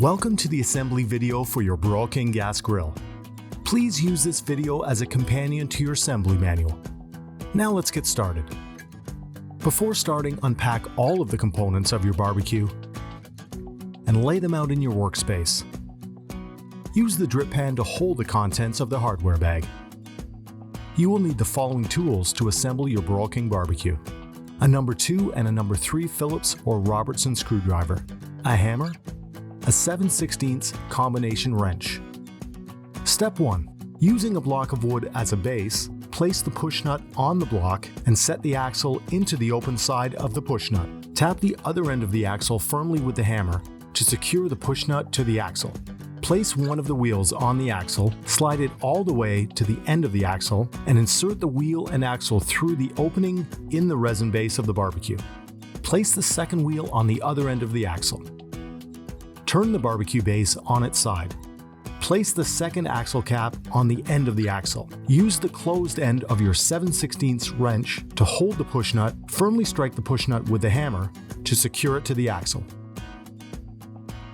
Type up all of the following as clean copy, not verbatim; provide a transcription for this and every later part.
Welcome to the assembly video for your Broil King gas grill. Please use this video as a companion to your assembly manual. Now let's get started. Before starting, unpack all of the components of your barbecue and lay them out in your workspace. Use the drip pan to hold the contents of the hardware bag. You will need the following tools to assemble your Broil King barbecue: a number 2 and a number 3 Phillips or Robertson screwdriver, a hammer, a 7/16 combination wrench. Step 1. Using a block of wood as a base, place the push nut on the block and set the axle into the open side of the push nut. Tap the other end of the axle firmly with the hammer to secure the push nut to the axle. Place one of the wheels on the axle, slide it all the way to the end of the axle, and insert the wheel and axle through the opening in the resin base of the barbecue. Place the second wheel on the other end of the axle. Turn the barbecue base on its side. Place the second axle cap on the end of the axle. Use the closed end of your 7/16 wrench to hold the push nut. Firmly strike the push nut with the hammer to secure it to the axle.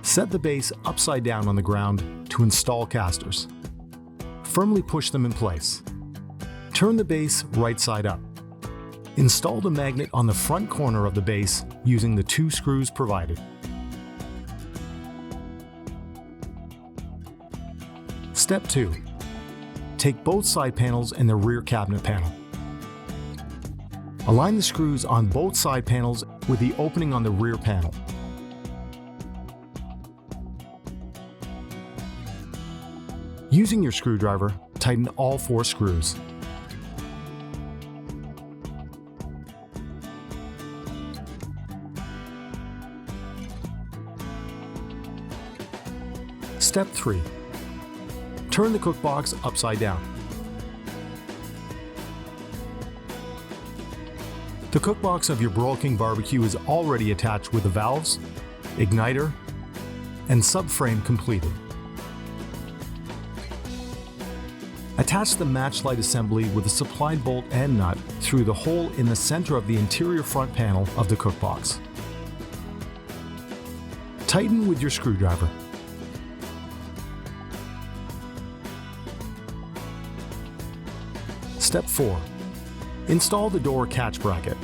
Set the base upside down on the ground to install casters. Firmly push them in place. Turn the base right side up. Install the magnet on the front corner of the base using the 2 screws provided. Step 2. Take both side panels and the rear cabinet panel. Align the screws on both side panels with the opening on the rear panel. Using your screwdriver, tighten all 4 screws. Step 3. Turn the cook box upside down. The cook box of your Broil King barbecue is already attached with the valves, igniter, and subframe completed. Attach the match light assembly with a supplied bolt and nut through the hole in the center of the interior front panel of the cook box. Tighten with your screwdriver. Step 4. Install the door catch bracket.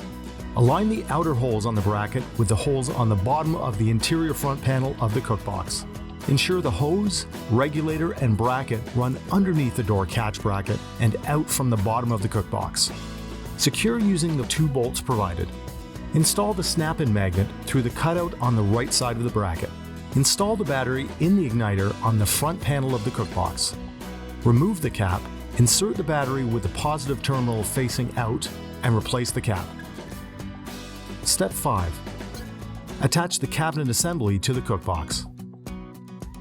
Align the outer holes on the bracket with the holes on the bottom of the interior front panel of the cook box. Ensure the hose, regulator, and bracket run underneath the door catch bracket and out from the bottom of the cook box. Secure using the 2 bolts provided. Install the snap-in magnet through the cutout on the right side of the bracket. Install the battery in the igniter on the front panel of the cook box. Remove the cap. Insert the battery with the positive terminal facing out and replace the cap. Step 5. Attach the cabinet assembly to the cook box.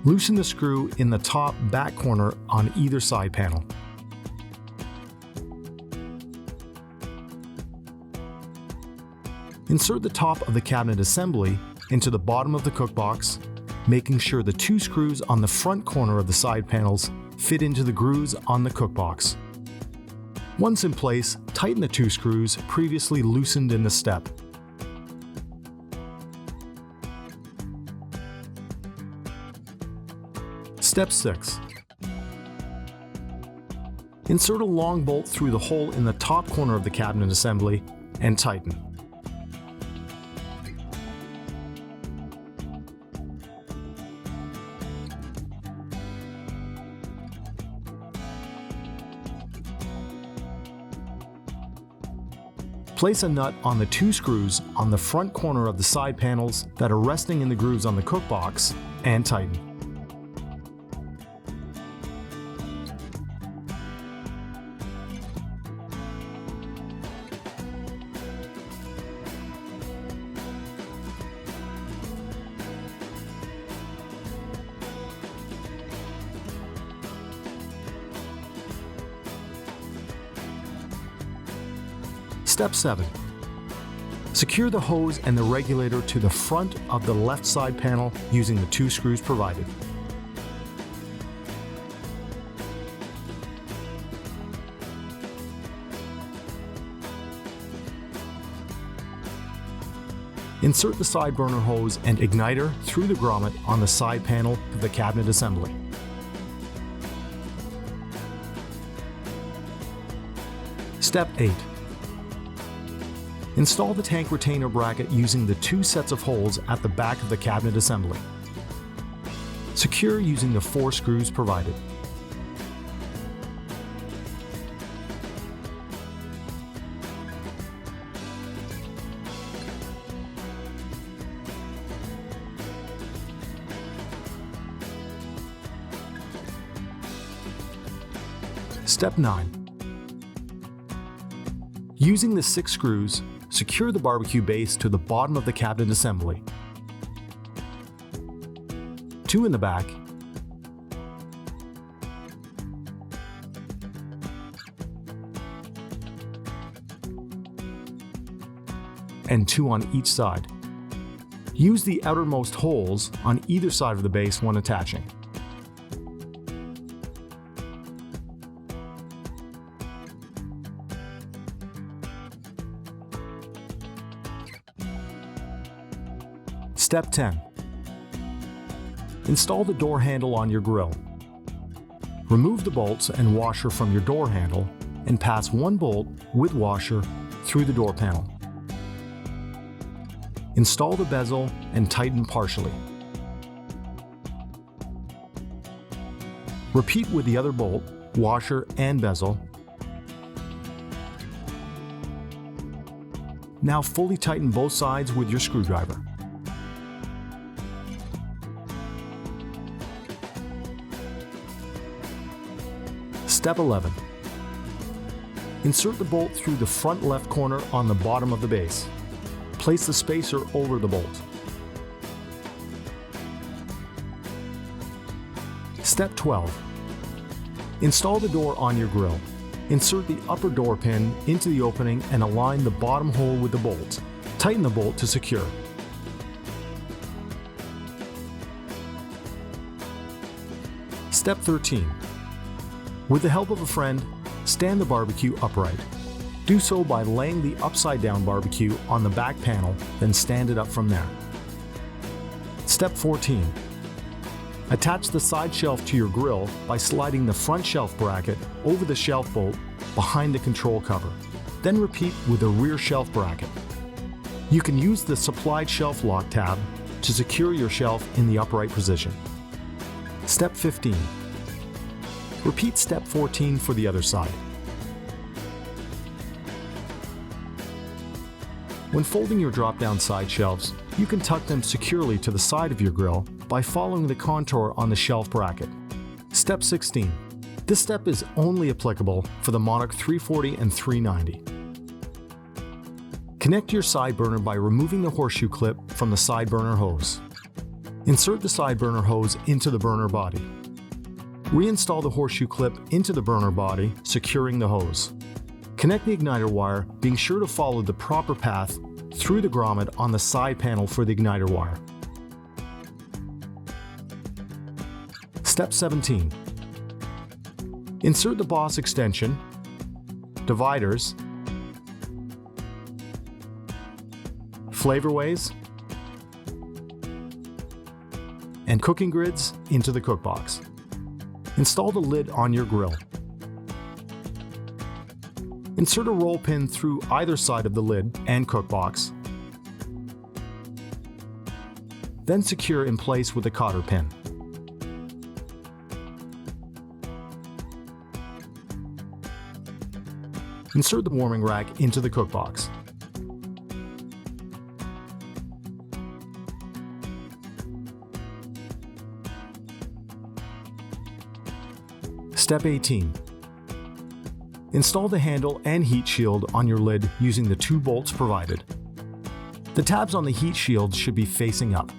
Loosen the screw in the top back corner on either side panel. Insert the top of the cabinet assembly into the bottom of the cook box, making sure the 2 screws on the front corner of the side panels fit into the grooves on the cook box. Once in place, tighten the 2 screws previously loosened in the step. Step 6. Insert a long bolt through the hole in the top corner of the cabinet assembly and tighten. Place a nut on the 2 screws on the front corner of the side panels that are resting in the grooves on the cook box and tighten. Step 7. Secure the hose and the regulator to the front of the left side panel using the 2 screws provided. Insert the side burner hose and igniter through the grommet on the side panel of the cabinet assembly. Step 8. Install the tank retainer bracket using the 2 sets of holes at the back of the cabinet assembly. Secure using the 4 screws provided. Step 9. Using the 6 screws, secure the barbecue base to the bottom of the cabinet assembly. 2 in the back, and 2 on each side. Use the outermost holes on either side of the base when attaching. Step 10. Install the door handle on your grill. Remove the bolts and washer from your door handle and pass 1 bolt with washer through the door panel. Install the bezel and tighten partially. Repeat with the other bolt, washer, and bezel. Now fully tighten both sides with your screwdriver. Step 11. Insert the bolt through the front left corner on the bottom of the base. Place the spacer over the bolt. Step 12. Install the door on your grill. Insert the upper door pin into the opening and align the bottom hole with the bolt. Tighten the bolt to secure. Step 13. With the help of a friend, stand the barbecue upright. Do so by laying the upside-down barbecue on the back panel, then stand it up from there. Step 14. Attach the side shelf to your grill by sliding the front shelf bracket over the shelf bolt behind the control cover. Then repeat with the rear shelf bracket. You can use the supplied shelf lock tab to secure your shelf in the upright position. Step 15. Repeat step 14 for the other side. When folding your drop-down side shelves, you can tuck them securely to the side of your grill by following the contour on the shelf bracket. Step 16. This step is only applicable for the Monarch 340 and 390. Connect your side burner by removing the horseshoe clip from the side burner hose. Insert the side burner hose into the burner body. Reinstall the horseshoe clip into the burner body, securing the hose. Connect the igniter wire, being sure to follow the proper path through the grommet on the side panel for the igniter wire. Step 17. Insert the boss extension, dividers, flavorways, and cooking grids into the cookbox. Install the lid on your grill. Insert a roll pin through either side of the lid and cookbox. Then secure in place with a cotter pin. Insert the warming rack into the cookbox. Step 18. Install the handle and heat shield on your lid using the 2 bolts provided. The tabs on the heat shield should be facing up.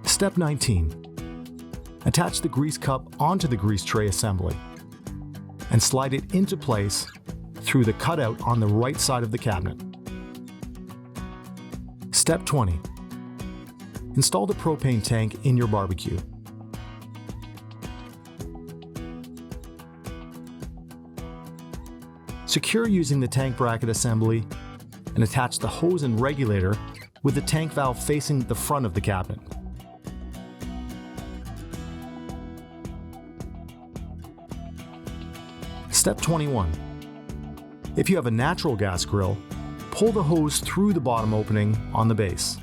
Step 19. Attach the grease cup onto the grease tray assembly and slide it into place through the cutout on the right side of the cabinet. Step 20. Install the propane tank in your barbecue. Secure using the tank bracket assembly and attach the hose and regulator with the tank valve facing the front of the cabinet. Step 21. If you have a natural gas grill, pull the hose through the bottom opening on the base.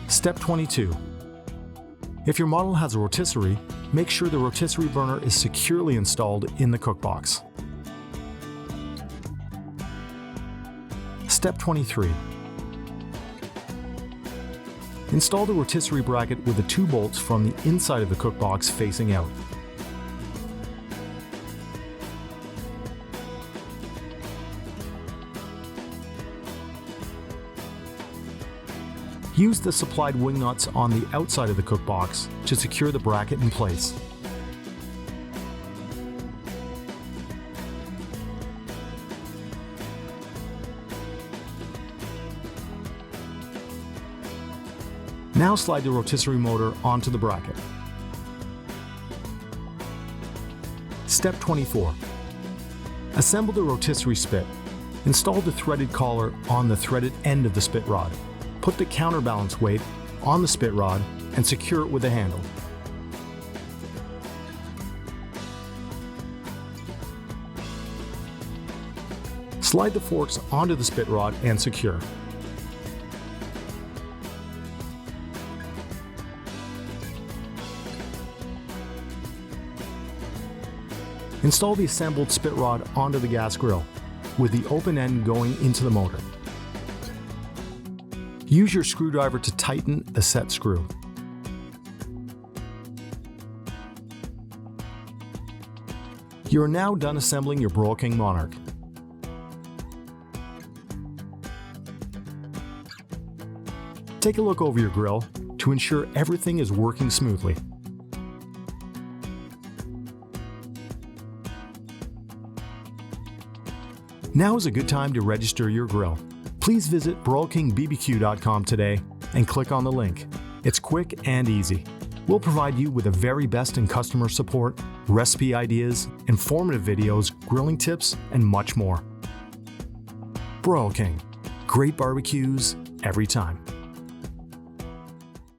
Step 22. If your model has a rotisserie, make sure the rotisserie burner is securely installed in the cookbox. Step 23. Install the rotisserie bracket with the 2 bolts from the inside of the cookbox facing out. Use the supplied wing nuts on the outside of the cookbox to secure the bracket in place. Now slide the rotisserie motor onto the bracket. Step 24. Assemble the rotisserie spit. Install the threaded collar on the threaded end of the spit rod. Put the counterbalance weight on the spit rod and secure it with a handle. Slide the forks onto the spit rod and secure. Install the assembled spit rod onto the gas grill, with the open end going into the motor. Use your screwdriver to tighten the set screw. You are now done assembling your Broil King Monarch. Take a look over your grill to ensure everything is working smoothly. Now is a good time to register your grill. Please visit broilkingbbq.com today and click on the link. It's quick and easy. We'll provide you with the very best in customer support, recipe ideas, informative videos, grilling tips, and much more. Broil King. Great barbecues every time.